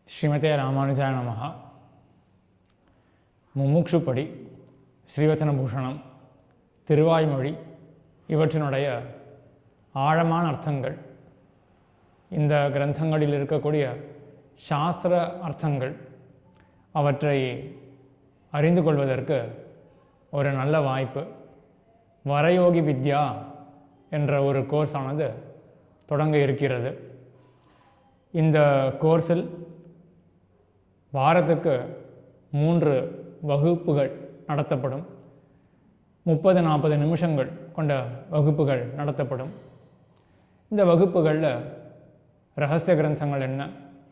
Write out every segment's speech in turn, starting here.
ஸ்ரீமதே ராமானுஜாய நமஹ. முமுட்சுப்படி, ஸ்ரீவச்சன பூஷணம், திருவாய்மொழி இவற்றினுடைய ஆழமான அர்த்தங்கள், இந்த கிரந்தங்களில் இருக்கக்கூடிய சாஸ்திர அர்த்தங்கள், அவற்றை அறிந்து கொள்வதற்கு ஒரு நல்ல வாய்ப்பு. வரயோகி வித்யா என்ற ஒரு கோர்ஸானது தொடங்க இருக்கிறது. இந்த கோர்ஸில் வாரத்துக்கு 3 வகுப்புகள் நடத்தப்படும். 30-40 நிமிஷங்கள் கொண்ட வகுப்புகள் நடத்தப்படும். இந்த வகுப்புகளில் ரகசிய கிரந்தங்கள் என்ன,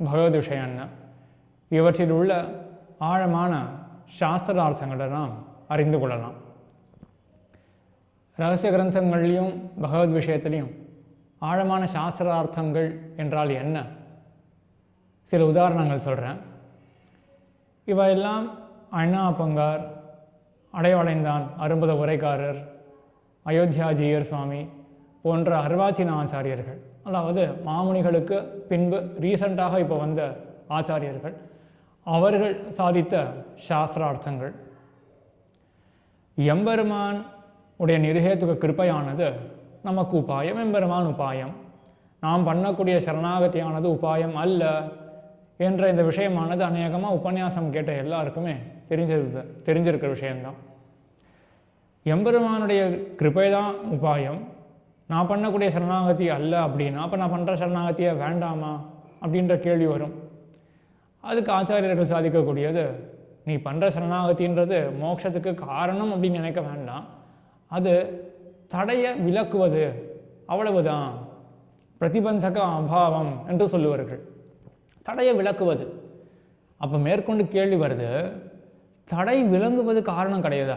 பகவத் விஷயம் என்ன, இவற்றில் உள்ள ஆழமான சாஸ்திரார்த்தங்களை நாம் அறிந்து கொள்ளலாம். ரகசிய கிரந்தங்கள்லேயும் பகவத் விஷயத்துலேயும் ஆழமான சாஸ்திரார்த்தங்கள் என்றால் என்ன, சில உதாரணங்கள் சொல்கிறேன். இவையெல்லாம் அண்ணா அப்பங்கார், அடைவளைந்தான் அரும்புத உரைக்காரர், அயோத்தியாஜீயர் சுவாமி போன்ற அர்வாச்சீன ஆச்சாரியர்கள், அதாவது மாமுனிகளுக்கு பின்பு ரீசண்டாக இப்போ வந்த ஆச்சாரியர்கள், அவர்கள் சாதித்த சாஸ்திரார்த்தங்கள். எம்பெருமான் உடைய நிருஹேதுக கிருப்பையானது நமக்கு உபாயம், எம்பெருமான் உபாயம், நாம் பண்ணக்கூடிய சரணாகதியானது உபாயம் அல்ல என்ற இந்த விஷயமானது அநேகமாக உபன்யாசம் கேட்ட எல்லாருக்குமே தெரிஞ்சிருக்கிற விஷயந்தான். எம்பெருமானுடைய கிருபை தான் உபாயம், நான் பண்ணக்கூடிய சரணாகதி அல்ல அப்படின்னா அப்போ நான் பண்ணுற சரணாகதியை வேண்டாமா அப்படின்ற கேள்வி வரும். அதுக்கு ஆச்சாரியர்கள் சாதிக்கக்கூடியது, நீ பண்ணுற சரணாகதின்றது மோட்சத்துக்கு காரணம் அப்படின்னு நினைக்க வேண்டாம், அது தடையை விலக்குவது, அவ்வளவுதான். பிரதிபந்தக அபாவம் என்று சொல்லுவார்கள், தடையை விலக்குவது. அப்போ மேற்கொண்டு கேள்வி வருது, தடை விளங்குவது காரணம் கிடையாதா?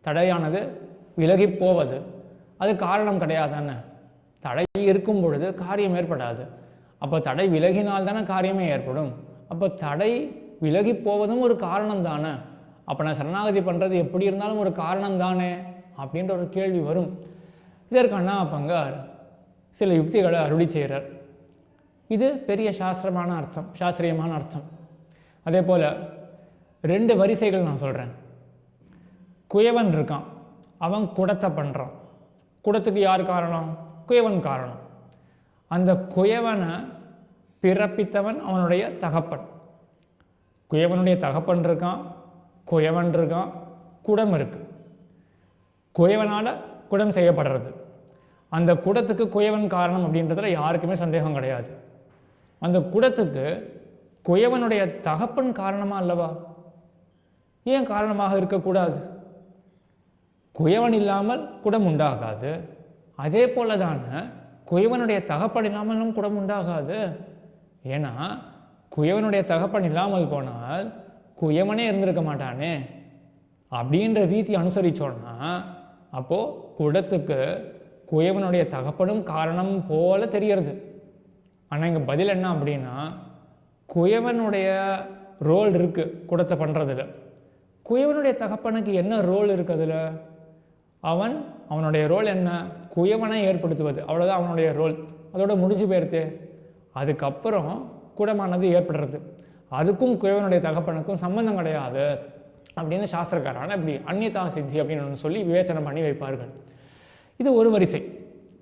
தடையானது விலகி போவது அது காரணம் கிடையாதானே? தடை இருக்கும் பொழுது காரியம் ஏற்படாது. அப்போ தடை விலகினால் தானே காரியமே ஏற்படும். அப்போ தடை விலகி போவதும் ஒரு காரணம் தானே. அப்போ நான் சரணாகதி பண்ணுறது எப்படி இருந்தாலும் ஒரு காரணம் தானே அப்படின்ற ஒரு கேள்வி வரும். இதற்கு அண்ணா அப்பங்கார் சில யுக்திகளை அருளி செய்கிறார். இது பெரிய சாஸ்திரியமான அர்த்தம். அதே போல் 2 வரிசைகள் நான் சொல்கிறேன். குயவன் இருக்கான், அவன் குடத்தை பண்ணுறான். குடத்துக்கு யார் காரணம்? குயவன் காரணம். அந்த குயவனை பிறப்பித்தவன் அவனுடைய தகப்பன். குயவனுடைய தகப்பன் இருக்கான், குயவன் இருக்கான், குடம் இருக்கு. குயவனால் குடம் செய்யப்படுறது. அந்த குடத்துக்கு குயவன் காரணம் அப்படின்றதுல யாருக்குமே சந்தேகம் கிடையாது. அந்த குடத்துக்கு குயவனுடைய தகப்பன் காரணமாக அல்லவா? ஏன் காரணமாக இருக்கக்கூடாது? குயவன் இல்லாமல் குடம் உண்டாகாது. அதே போல தானே குயவனுடைய தகப்பன் இல்லாமலும் குடம் உண்டாகாது. ஏன்னா குயவனுடைய தகப்பன் இல்லாமல் போனால் குயவனே இருந்திருக்க மாட்டானே அப்படின்ற ரீதி அனுசரித்தோன்னா அப்போது குடத்துக்கு குயவனுடைய தகப்பனும் காரணம் போல தெரியறது. ஆனால் இங்கே பதில் என்ன அப்படின்னா, குயவனுடைய ரோல் இருக்குது குடத்தை பண்ணுறதுல. குயவனுடைய தகப்பனுக்கு என்ன ரோல் இருக்குதுல? அவனுடைய ரோல் என்ன? குயவனை ஏற்படுத்துவது, அவ்வளோதான் அவனுடைய ரோல். அதோட முடிஞ்சு போயிடுது. அதுக்கப்புறம் குடமானது ஏற்படுறது. அதுக்கும் குயவனுடைய தகப்பனுக்கும் சம்பந்தம் கிடையாது அப்படின்னு சாஸ்திரக்காரான இப்படி அந்நியதா சித்தி அப்படின்னு சொல்லி விவேச்சனை பண்ணி வைப்பார்கள். இது ஒரு வரிசை.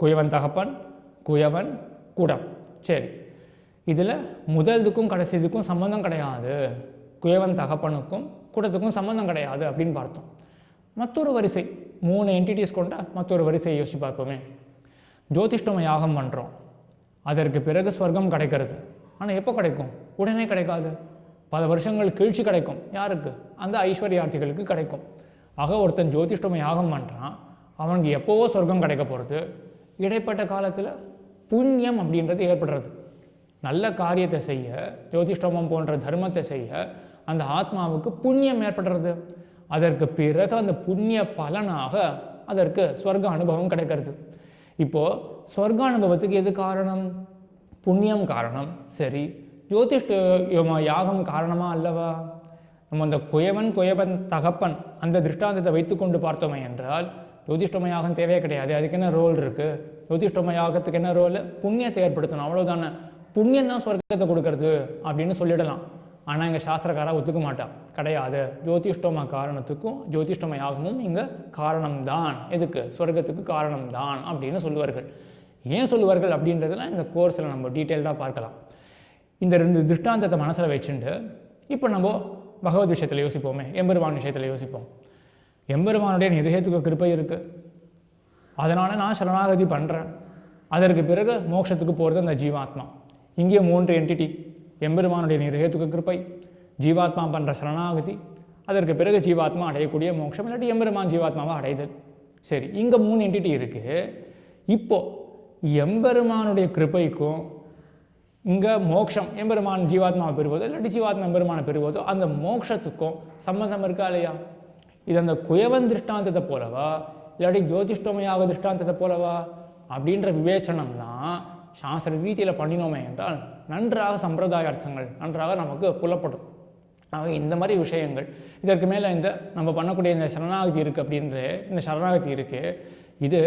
குயவன் தகப்பன், குயவன் குடம். சரி, இதில் முதலுக்கும் கடைசிக்கும் சம்பந்தம் கிடையாது, குயவன் தகப்பனுக்கும் குடத்துக்கும் சம்பந்தம் கிடையாது அப்படின்னு பார்த்தோம். மற்றொரு வரிசை, 3 என்டிட்டிஸ் கொண்ட மற்றொரு வரிசையை யோசிச்சு பார்ப்போமே. ஜோதிஷ்டம யாகம் பண்ணுறோம், அதற்கு பிறகு ஸ்வர்க்கம் கிடைக்கிறது. ஆனால் எப்போ கிடைக்கும்? உடனே கிடைக்காது, பல வருஷங்கள் கழிச்சு கிடைக்கும். யாருக்கு? அந்த ஐஸ்வர்யார்த்திகளுக்கு கிடைக்கும். ஆக ஒருத்தன் ஜோதிஷ்டம யாகம் பண்ணுறான், அவனுக்கு எப்போவோ சொர்க்கம் கிடைக்க போகிறது. இடைப்பட்ட காலத்தில் புண்ணியம் அப்படின்றது ஏற்படுறது. நல்ல காரியத்தை செய்ய, ஜோதிஷ்டமம் போன்ற தர்மத்தை செய்ய அந்த ஆத்மாவுக்கு புண்ணியம் ஏற்படுறது. அதற்கு பிறகு அந்த புண்ணிய பலனாக அதற்கு ஸ்வர்க்க அனுபவம் கிடைக்கிறது. இப்போது ஸ்வர்க்க அனுபவத்துக்கு எது காரணம்? புண்ணியம் காரணம். சரி, ஜோதிஷ்ட யாகம் காரணமா அல்லவா? நம்ம அந்த குயவன் தகப்பன் அந்த திருஷ்டாந்தத்தை வைத்துக்கொண்டு பார்த்தோமே என்றால் ஜோதிஷ்டம யாகம் தேவையே கிடையாது. அதுக்கு என்ன ரோல் இருக்குது? ஜோதிஷ்டம யாகத்துக்கு என்ன ரோல்? புண்ணியத்தை ஏற்படுத்தணும், அவ்வளோதானே. புண்ணியம் தான் சொர்க்கத்தை கொடுக்கறது அப்படின்னு சொல்லிடலாம். ஆனால் இங்கே சாஸ்திரக்காரா ஒத்துக்க மாட்டா. கிடையாது, ஜோதிஷ்டோம காரணத்துக்கும் ஜோதிஷ்டோம யாகமும் இங்கே காரணம்தான், எதுக்கு சொர்க்கத்துக்கு காரணம்தான் அப்படின்னு சொல்லுவார்கள். ஏன் சொல்லுவார்கள் அப்படின்றதுலாம் இந்த கோர்ஸில் நம்ம டீட்டெயில்டாக பார்க்கலாம். இந்த 2 திருஷ்டாந்தத்தை மனசில் வச்சுட்டு இப்போ நம்ம பகவத் விஷயத்தில் யோசிப்போமே, எம்பெருமான் விஷயத்தில் யோசிப்போம். எம்பெருமானுடைய நிர்ஹேதுக கிருபை இருக்குது, அதனால் நான் சரணாகதி பண்ணுறேன். அதற்கு பிறகு மோட்சத்துக்கு போகிறது அந்த ஜீவாத்மா. இங்கே 3 என்டிட்டி: எம்பெருமானுடைய நிர்ஹேதுக கிருபை, ஜீவாத்மா பண்ணுற சரணாகதி, அதற்கு பிறகு ஜீவாத்மா அடையக்கூடிய மோட்சம், இல்லாட்டி எம்பெருமான் ஜீவாத்மாவை அடைதல். சரி, இங்கே 3 என்டிட்டி இருக்குது. இப்போது எம்பெருமானுடைய கிருபைக்கும் இங்கே மோட்சம் எம்பெருமான் ஜீவாத்மாவை பெறுவதோ இல்லாட்டி ஜீவாத்மா எம்பெருமானை பெறுவதோ அந்த மோட்சத்துக்கும் சம்மந்தம் இருக்கா இல்லையா? இது அந்த குயவன் திருஷ்டாந்தத்தை போலவா இல்லாட்டி ஜோதிஷ்டோமயாக திருஷ்டாந்தத்தை போலவா அப்படின்ற விவேச்சனம்லாம் சாஸ்திர ரீதியில் பண்ணினோமே என்றால் நன்றாக சம்பிரதாய அர்த்தங்கள் நன்றாக நமக்கு புலப்படும். ஆக இந்த மாதிரி விஷயங்கள், இதற்கு மேலே இந்த நம்ம பண்ணக்கூடிய இந்த சரணாகதி இருக்குது அப்படின்ற இந்த சரணாகதி இருக்குது, இது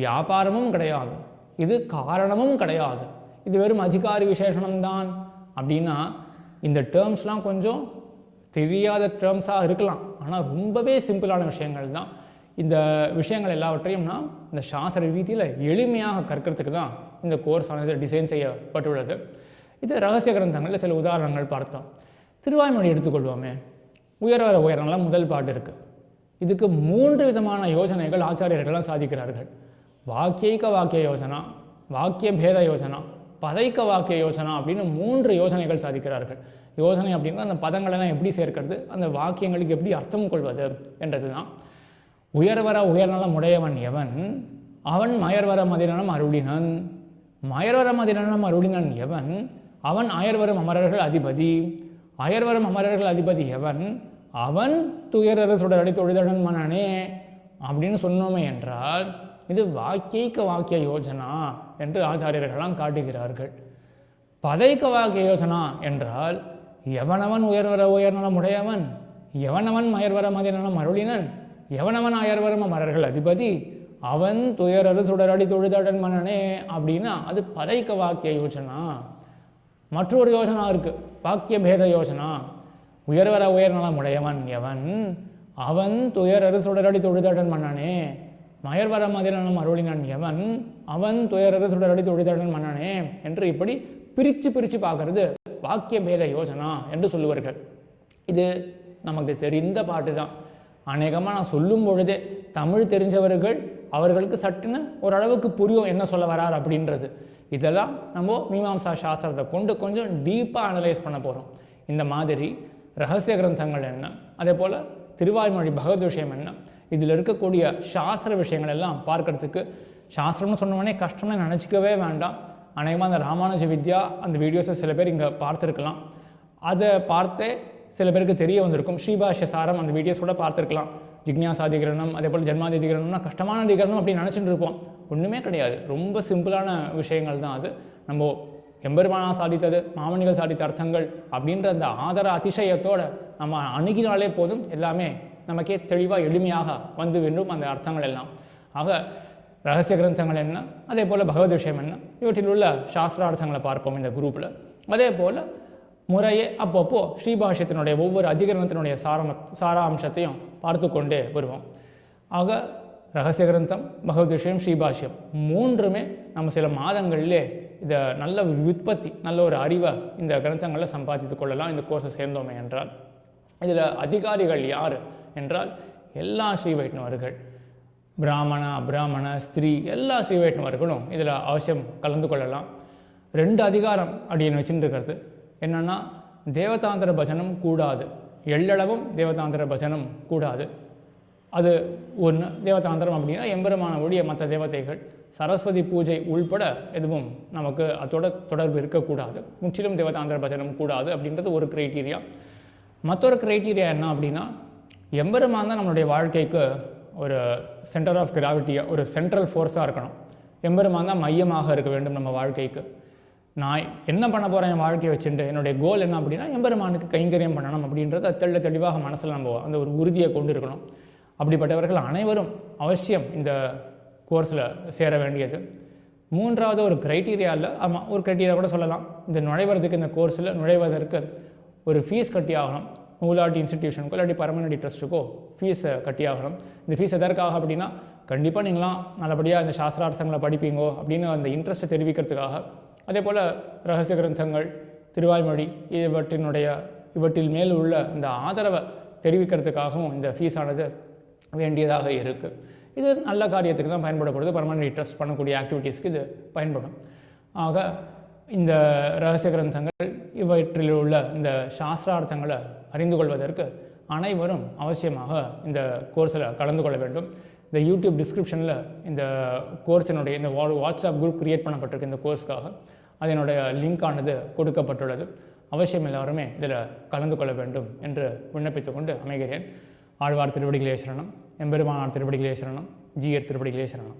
வியாபாரமும் கிடையாது, இது காரணமும் கிடையாது, இது வெறும் அதிகாரி விசேஷனம்தான் அப்படின்னா இந்த டேர்ம்ஸ்லாம் கொஞ்சம் தெரியாத டேர்ம்ஸாக இருக்கலாம். ஆனால் ரொம்பவே சிம்பிளான விஷயங்கள் தான். இந்த விஷயங்கள் எல்லாவற்றையும் நாம் இந்த சாஸ்திர ரீதியில் எளிமையாக கற்கிறதுக்கு தான் இந்த கோர்ஸ் ஆனது டிசைன் செய்யப்பட்டுள்ளது. இது ரகசிய கிரந்தங்களில் சில உதாரணங்கள் பார்த்தோம். திருவாய்மொழி எடுத்துக்கொள்வோமே, உயர்வர உயரங்களாம் முதல் பாட்டு இருக்குது. இதுக்கு 3 விதமான யோசனைகள் ஆச்சாரியர்கள்லாம் சாதிக்கிறார்கள். வாக்கியைக்க வாக்கிய யோசனா, வாக்கிய பேத யோசனா, பதைக்க வாக்கிய யோசனா அப்படின்னு 3 யோசனைகள் சாதிக்கிறார்கள். யோசனை அப்படின்னா அந்த பதங்களெல்லாம் எப்படி சேர்க்கிறது, அந்த வாக்கியங்களுக்கு எப்படி அர்த்தம் கொள்வது என்றது தான். உயர்வர உயர்நலம் உடையவன் எவன், அவன் மயர்வர மதிநலம் அருளினன். மயர்வர மதிநலம் அருளினன் எவன், அவன் அயர்வரும் அமரர்கள் அதிபதி. அயர்வரும் அமரர்கள் அதிபதி எவன், அவன் துயரறு சுடரடி தொழிதழன் மனனே அப்படின்னு சொன்னோமே என்றால் இது வாக்கியைக்க வாக்கிய யோஜனா என்று ஆச்சாரியர்களெல்லாம் காட்டுகிறார்கள். பதைக்க வாக்கிய யோஜனா என்றால் எவனவன் உயர்வர உயர்நலம் உடையவன், எவனவன் மயர்வர மதிநலம் அருளினன், எவனவன் அயர்வரும் அமரர்கள் அதிபதி, அவன் துயரறு சுடரடி தொழுதடன் மனனே அப்படின்னா அது பதைக்க வாக்கிய யோஜனா. மற்றொரு யோசனா இருக்குது, வாக்கிய பேத யோசனா. உயர்வர உயர்நலம் உடையவன் எவன், அவன் துயரறு சுடரடி தொழுதடன் மன்னனே. மயர்வர மதிநலம் அருளினன் எவன், அவன் துயரறு சுடரடி தொழுதடன் மன்னனே என்று இப்படி பிரித்து பார்க்கறது வாக்கிய பேத யோசனா என்று சொல்லுவார்கள். இது நமக்கு தெரிந்த பாட்டு தான். அநேகமாக நான் சொல்லும் பொழுதே தமிழ் தெரிஞ்சவர்கள் அவர்களுக்கு சட்டுன்னு ஓரளவுக்கு புரியும் என்ன சொல்ல வரார் அப்படின்றது. இதெல்லாம் நம்ம மீமாம்சா சாஸ்திரத்தை கொண்டு கொஞ்சம் டீப்பாக அனலைஸ் பண்ண போகிறோம். இந்த மாதிரி ரகசிய கிரந்தங்கள் என்ன, அதே போல் திருவாய்மொழி பகவத் விஷயம் என்ன, இதில் இருக்கக்கூடிய சாஸ்திர விஷயங்கள் எல்லாம் பார்க்கறதுக்கு, சாஸ்திரம்னு சொன்னோடனே கஷ்டம்னு நினச்சிக்கவே வேண்டாம். அநேகமாக அந்த ராமானுஜ வித்யா அந்த வீடியோஸை சில பேர் இங்கே பார்த்துருக்கலாம். அதை பார்த்தே சில பேருக்கு தெரிய வந்திருக்கும். ஸ்ரீபாஷ்ய சாரம் அந்த வீடியோஸ் கூட பார்த்துருக்கலாம். ஜிக்ஞாசாதிகரணம், அதே போல் ஜென்மாதிகரணம்னா கஷ்டமான அதிகரணம் அப்படின்னு நினச்சிட்டு இருப்போம். ஒன்றுமே கிடையாது, ரொம்ப சிம்பிளான விஷயங்கள் தான் அது. நம்ம எம்பெருமானா சாதித்தது, மாமனிகள் சாதித்த அர்த்தங்கள் அப்படின்ற அந்த ஆதர அதிசயத்தோடு நம்ம அணுகினாலே போதும், எல்லாமே நமக்கே தெளிவாக எளிமையாக வந்து வென்றும் அந்த அர்த்தங்கள் எல்லாம். ஆக ரகசிய கிரந்தங்கள் என்ன, அதே போல் பகவத் விஷயம் என்ன, இவற்றில் உள்ள சாஸ்திரார்த்தங்களை பார்ப்போம் இந்த குரூப்பில். அதே போல் முறையே அப்பப்போ ஸ்ரீபாஷ்யத்தினுடைய ஒவ்வொரு அதிகரணத்தினுடைய சாராம்சத்தையும் பார்த்து கொண்டே வருவோம். ஆக ரகசிய கிரந்தம், பகவத் விஷயம், ஸ்ரீபாஷ்யம் 3மே நம்ம சில மாதங்களிலே இதை நல்ல உற்பத்தி, நல்ல ஒரு அறிவை இந்த கிரந்தங்களில் சம்பாதித்து கொள்ளலாம் இந்த கோர்ஸை சேர்ந்தோமே என்றால். இதில் அதிகாரிகள் யார் என்றால் எல்லா ஸ்ரீ வைஷ்ணவர்கள், பிராமண அப்ராமண ஸ்திரீ எல்லா ஸ்ரீ வைஷ்ணவர்களும் இதில் அவசியம் கலந்து கொள்ளலாம். 2 அதிகாரம் அப்படின்னு வச்சுட்டு இருக்கிறது என்னென்னா, தேவதாந்திர பஜனம் கூடாது, எள்ளளவும் தேவதாந்திர பஜனம் கூடாது. அது ஒன்று. தேவதாந்திரம் அப்படின்னா எம்பெருமான ஒழிய மற்ற தேவதைகள், சரஸ்வதி பூஜை உள்பட எதுவும் நமக்கு அதோட தொடர்பு இருக்கக்கூடாது. முற்றிலும் தேவதாந்திர பஜனம் கூடாது அப்படின்றது ஒரு க்ரைட்டீரியா. மற்றொரு க்ரைட்டீரியா என்ன அப்படின்னா, எம்பெருமான் தான் நம்மளுடைய வாழ்க்கைக்கு ஒரு சென்டர் ஆஃப் கிராவிட்டியாக, ஒரு சென்ட்ரல் ஃபோர்ஸாக இருக்கணும். எம்பெருமான் தான் மையமாக இருக்க வேண்டும் நம்ம வாழ்க்கைக்கு. நான் என்ன பண்ண போகிறேன் என் வாழ்க்கையை வச்சுட்டு, என்னுடைய கோல் என்ன அப்படின்னா எம்பெருமானுக்கு கைங்கரியம் பண்ணணும் அப்படின்றது தெள்ள தெளிவாக மனசில் நம்ம அந்த ஒரு உறுதியை கொண்டு இருக்கணும். அப்படிப்பட்டவர்கள் அனைவரும் அவசியம் இந்த கோர்ஸில் சேர வேண்டியது. மூன்றாவது ஒரு க்ரைட்டீரியா இல்லை, ஆமாம் ஒரு க்ரைட்டீரியா கூட சொல்லலாம், இந்த நுழைவதற்கு இந்த கோர்ஸில் நுழைவதற்கு ஒரு ஃபீஸ் கட்டி ஆகணும். நூலாட்டி இன்ஸ்டிடியூஷனுக்கோ இல்லாட்டி பர்மனெண்ட் ட்ரஸ்ட்டுக்கோ ஃபீஸை கட்டி ஆகணும். இந்த ஃபீஸ் எதற்காக அப்படின்னா, கண்டிப்பாக நீங்களாம் நல்லபடியாக இந்த சாஸ்திரார்த்தங்களை படிப்பீங்கோ அப்படின்னு அந்த இன்ட்ரெஸ்ட்டை தெரிவிக்கிறதுக்காக, அதே போல் ரகசிய கிரந்தங்கள், திருவாய்மொழி இவற்றில் மேல் உள்ள இந்த ஆதரவை தெரிவிக்கிறதுக்காகவும் இந்த ஃபீஸானது வேண்டியதாக இருக்குது. இது நல்ல காரியத்துக்கு தான் பயன்படப்படுது. பர்மனெண்ட் ட்ரஸ்ட் பண்ணக்கூடிய ஆக்டிவிட்டீஸ்க்கு இது பயன்படும். ஆக இந்த ரகசிய கிரந்தங்கள் இவற்றில் உள்ள இந்த சாஸ்திரார்த்தங்களை அறிந்து கொள்வதற்கு அனைவரும் அவசியமாக இந்த கோர்ஸில் கலந்து கொள்ள வேண்டும். இந்த யூடியூப் டிஸ்கிரிப்ஷனில் இந்த கோர்ஸினுடைய இந்த வாட்ஸ்அப் குரூப் க்ரியேட் பண்ணப்பட்டிருக்கு இந்த கோர்ஸ்க்காக, அதனுடைய லிங்கானது கொடுக்கப்பட்டுள்ளது. அவசியம் எல்லாருமே இதில் கலந்து கொள்ள வேண்டும் என்று விண்ணப்பித்து கொண்டு அமைகிறேன். ஆழ்வார் திருவடிகளே சரணம், எம்பெருமானார் திருவடிகளே சரணம், ஜீயர் திருவடிகளே சரணம்.